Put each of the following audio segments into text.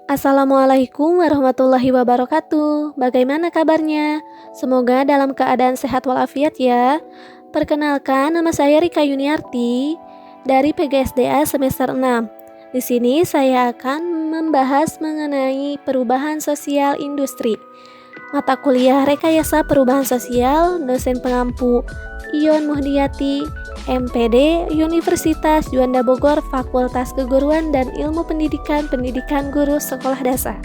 Assalamualaikum warahmatullahi wabarakatuh. Bagaimana kabarnya? Semoga dalam keadaan sehat walafiat ya. Perkenalkan, nama saya Rika Yuniarti dari PGSDA semester 6. Di sini saya akan membahas mengenai perubahan sosial industri. Mata kuliah Rekayasa Perubahan Sosial, dosen pengampu Ion Muhdiyati, MPD, Universitas Juanda Bogor, Fakultas Keguruan dan Ilmu Pendidikan, Pendidikan Guru Sekolah Dasar.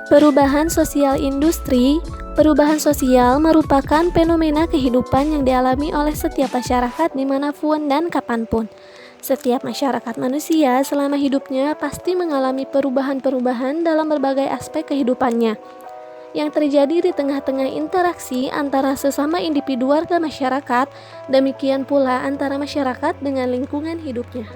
Perubahan sosial industri. Perubahan sosial merupakan fenomena kehidupan yang dialami oleh setiap masyarakat dimanapun dan kapanpun. Setiap masyarakat manusia selama hidupnya pasti mengalami perubahan-perubahan dalam berbagai aspek kehidupannya yang terjadi di tengah-tengah interaksi antara sesama individu warga masyarakat, demikian pula antara masyarakat dengan lingkungan hidupnya.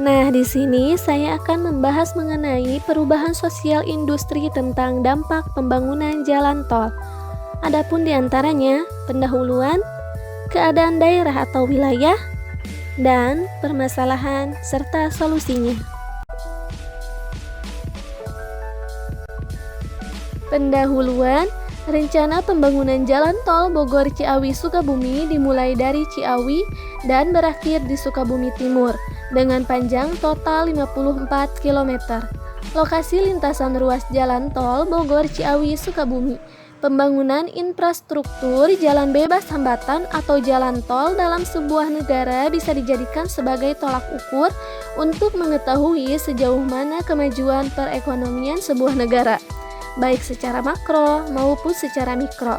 Nah, di sini saya akan membahas mengenai perubahan sosial industri tentang dampak pembangunan jalan tol. Adapun di antaranya, pendahuluan, keadaan daerah atau wilayah, dan permasalahan serta solusinya. Pendahuluan, rencana pembangunan jalan tol Bogor Ciawi Sukabumi dimulai dari Ciawi dan berakhir di Sukabumi Timur dengan panjang total 54 km. Lokasi lintasan ruas jalan tol Bogor Ciawi Sukabumi. Pembangunan infrastruktur jalan bebas hambatan atau jalan tol dalam sebuah negara bisa dijadikan sebagai tolak ukur untuk mengetahui sejauh mana kemajuan perekonomian sebuah negara, baik secara makro maupun secara mikro.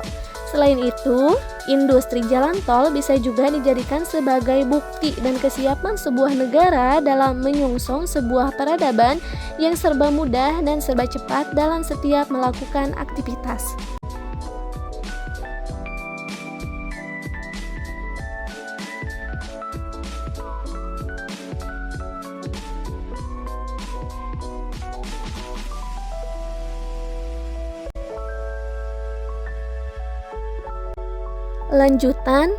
Selain itu, industri jalan tol bisa juga dijadikan sebagai bukti dan kesiapan sebuah negara dalam menyongsong sebuah peradaban yang serba mudah dan serba cepat dalam setiap melakukan aktivitas. Lanjutan,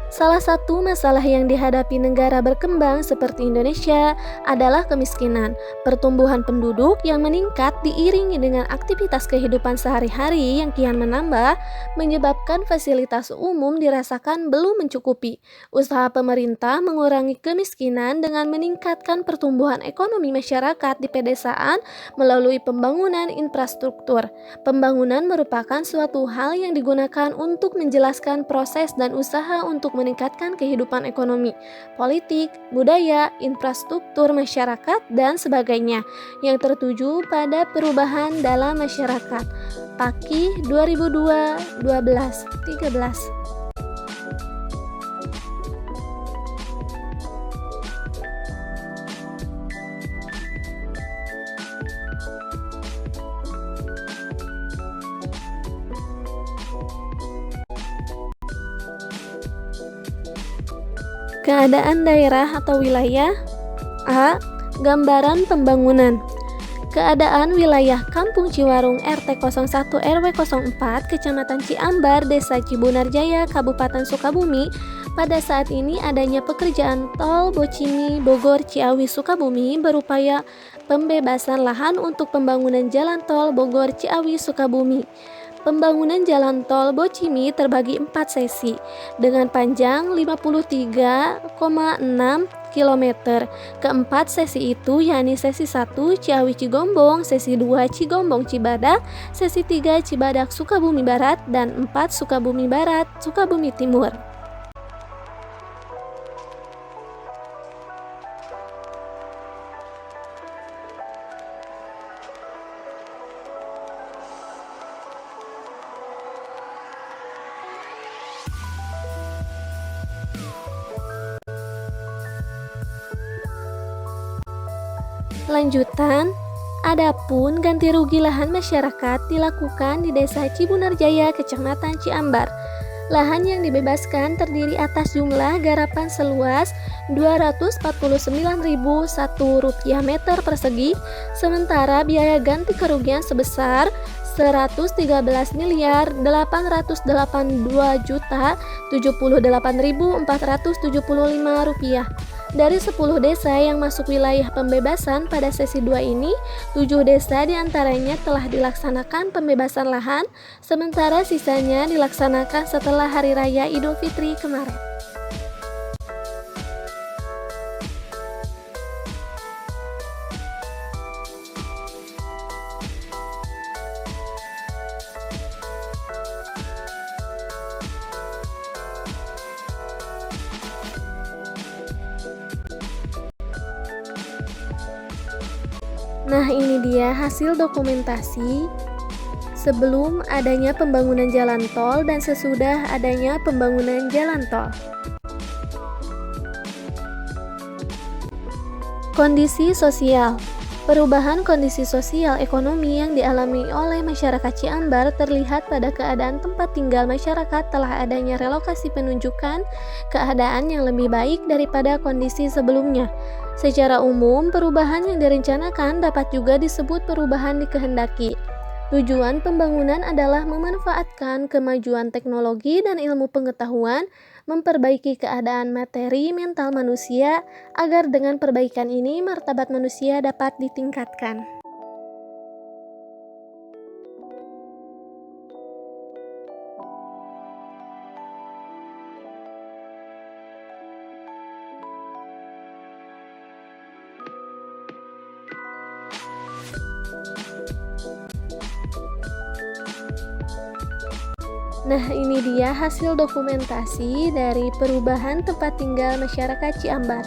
salah satu masalah yang dihadapi negara berkembang seperti Indonesia adalah kemiskinan. Pertumbuhan penduduk yang meningkat diiringi dengan aktivitas kehidupan sehari-hari yang kian menambah, menyebabkan fasilitas umum dirasakan belum mencukupi. Usaha pemerintah mengurangi kemiskinan dengan meningkatkan pertumbuhan ekonomi masyarakat di pedesaan melalui pembangunan infrastruktur. Pembangunan merupakan suatu hal yang digunakan untuk menjelaskan proses dan usaha untuk meningkatkan kehidupan ekonomi, politik, budaya, infrastruktur masyarakat, dan sebagainya yang tertuju pada perubahan dalam masyarakat. PAKI 2002-12-13. Keadaan daerah atau wilayah. A. Gambaran pembangunan. Keadaan wilayah Kampung Ciwarung RT 01 RW 04 Kecamatan Ciambar, Desa Cibunarjaya, Kabupaten Sukabumi. Pada saat ini adanya pekerjaan tol Bocimi Bogor Ciawi Sukabumi berupaya pembebasan lahan untuk pembangunan jalan tol Bogor Ciawi Sukabumi. Pembangunan jalan tol Bocimi terbagi 4 sesi dengan panjang 53,6 km. Keempat sesi itu yakni sesi 1 Ciawi Cigombong, sesi 2 Cigombong Cibadak, sesi 3 Cibadak Sukabumi Barat, dan 4 Sukabumi Barat Sukabumi Timur. Lanjutan, adapun ganti rugi lahan masyarakat dilakukan di Desa Cibunarjaya, Kecamatan Ciambar. Lahan yang dibebaskan terdiri atas jumlah garapan seluas Rp249.001 meter persegi, sementara biaya ganti kerugian sebesar Rp113.882.078.475. Dari 10 desa yang masuk wilayah pembebasan pada sesi 2 ini, 7 desa diantaranya telah dilaksanakan pembebasan lahan, sementara sisanya dilaksanakan setelah Hari Raya Idul Fitri kemarin. Nah, ini dia hasil dokumentasi sebelum adanya pembangunan jalan tol dan sesudah adanya pembangunan jalan tol. Kondisi sosial. Perubahan kondisi sosial ekonomi yang dialami oleh masyarakat Ciambar terlihat pada keadaan tempat tinggal masyarakat telah adanya relokasi penunjukan keadaan yang lebih baik daripada kondisi sebelumnya. Secara umum, perubahan yang direncanakan dapat juga disebut perubahan dikehendaki. Tujuan pembangunan adalah memanfaatkan kemajuan teknologi dan ilmu pengetahuan, memperbaiki keadaan materi mental manusia, agar dengan perbaikan ini martabat manusia dapat ditingkatkan. Nah, ini dia hasil dokumentasi dari perubahan tempat tinggal masyarakat Ciambar.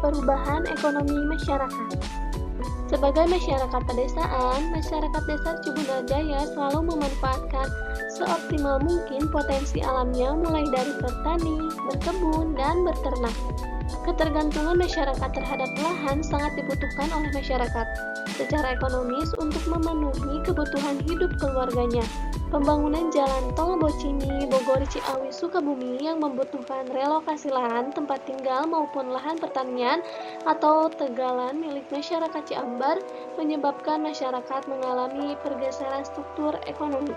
Perubahan ekonomi masyarakat. Sebagai masyarakat pedesaan, masyarakat Desa Cibunarjaya selalu memanfaatkan seoptimal mungkin potensi alamnya mulai dari bertani, berkebun, dan berternak. Ketergantungan masyarakat terhadap lahan sangat dibutuhkan oleh masyarakat secara ekonomis untuk memenuhi kebutuhan hidup keluarganya. Pembangunan jalan tol Bocimi, Bogor, Ciawi, Sukabumi yang membutuhkan relokasi lahan tempat tinggal maupun lahan pertanian atau tegalan milik masyarakat Ciambar menyebabkan masyarakat mengalami pergeseran struktur ekonomi.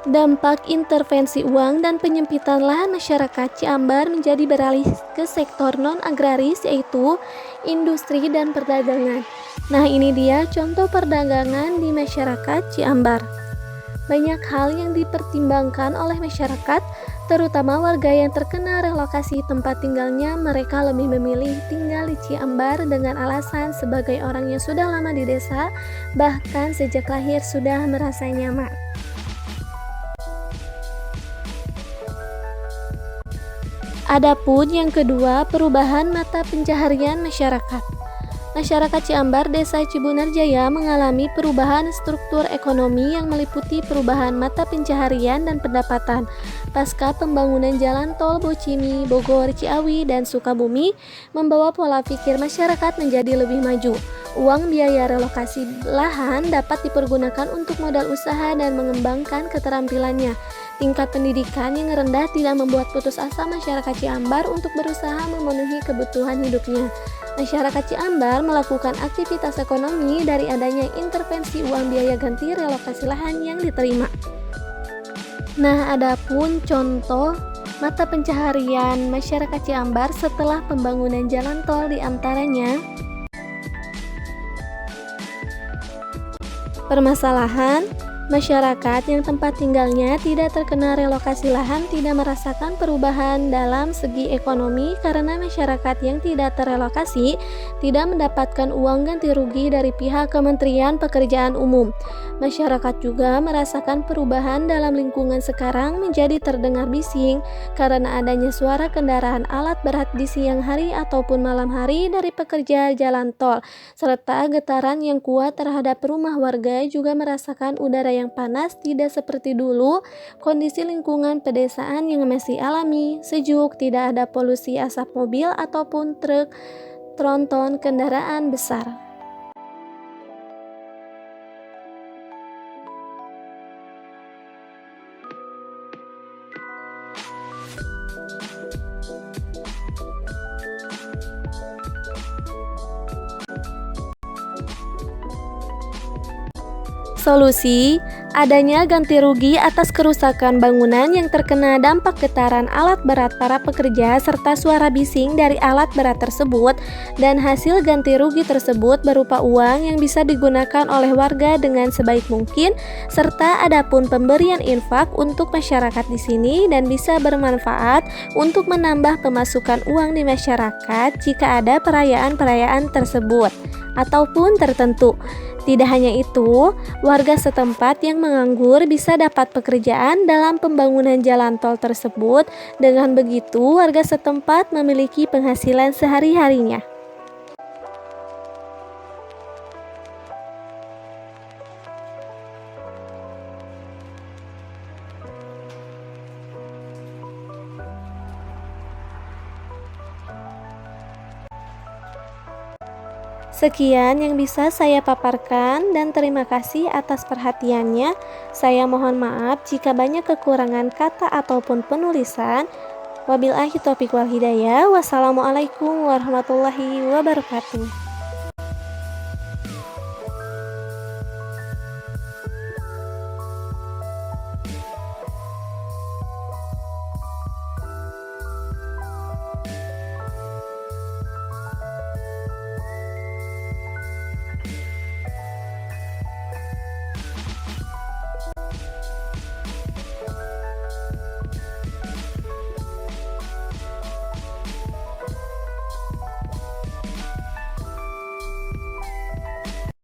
Dampak intervensi uang dan penyempitan lahan masyarakat Ciambar menjadi beralih ke sektor non-agraris yaitu industri dan perdagangan. Nah, ini dia contoh perdagangan di masyarakat Ciambar. Banyak hal yang dipertimbangkan oleh masyarakat, terutama warga yang terkena relokasi tempat tinggalnya. Mereka lebih memilih tinggal di Ciambar dengan alasan sebagai orang yang sudah lama di desa, bahkan sejak lahir sudah merasa nyaman. Adapun yang kedua, perubahan mata pencaharian masyarakat. Masyarakat Ciambar, Desa Cibunarjaya mengalami perubahan struktur ekonomi yang meliputi perubahan mata pencaharian dan pendapatan. Pasca pembangunan jalan tol Bocimi, Bogor, Ciawi, dan Sukabumi membawa pola pikir masyarakat menjadi lebih maju. Uang biaya relokasi lahan dapat dipergunakan untuk modal usaha dan mengembangkan keterampilannya. Tingkat pendidikan yang rendah tidak membuat putus asa masyarakat Ciambar untuk berusaha memenuhi kebutuhan hidupnya. Masyarakat Ciambar melakukan aktivitas ekonomi dari adanya intervensi uang biaya ganti relokasi lahan yang diterima. Nah, adapun contoh mata pencaharian masyarakat Ciambar setelah pembangunan jalan tol diantaranya permasalahan Masyarakat yang tempat tinggalnya tidak terkena relokasi lahan tidak merasakan perubahan dalam segi ekonomi karena masyarakat yang tidak terrelokasi tidak mendapatkan uang ganti rugi dari pihak Kementerian Pekerjaan Umum. Masyarakat juga merasakan perubahan dalam lingkungan sekarang menjadi terdengar bising karena adanya suara kendaraan alat berat di siang hari ataupun malam hari dari pekerja jalan tol, serta getaran yang kuat terhadap rumah warga juga merasakan udara yang panas tidak seperti dulu, kondisi lingkungan pedesaan yang masih alami, sejuk, tidak ada polusi asap mobil ataupun truk, tronton kendaraan besar. Solusi, adanya ganti rugi atas kerusakan bangunan yang terkena dampak getaran alat berat para pekerja serta suara bising dari alat berat tersebut, dan hasil ganti rugi tersebut berupa uang yang bisa digunakan oleh warga dengan sebaik mungkin, serta adapun pemberian infak untuk masyarakat di sini dan bisa bermanfaat untuk menambah pemasukan uang di masyarakat jika ada perayaan-perayaan tersebut ataupun tertentu. Tidak hanya itu, warga setempat yang menganggur bisa dapat pekerjaan dalam pembangunan jalan tol tersebut. Dengan begitu, warga setempat memiliki penghasilan sehari-harinya. Sekian yang bisa saya paparkan dan terima kasih atas perhatiannya. Saya mohon maaf jika banyak kekurangan kata ataupun penulisan. Wabillahi taufiq wal hidayah. Wassalamualaikum warahmatullahi wabarakatuh.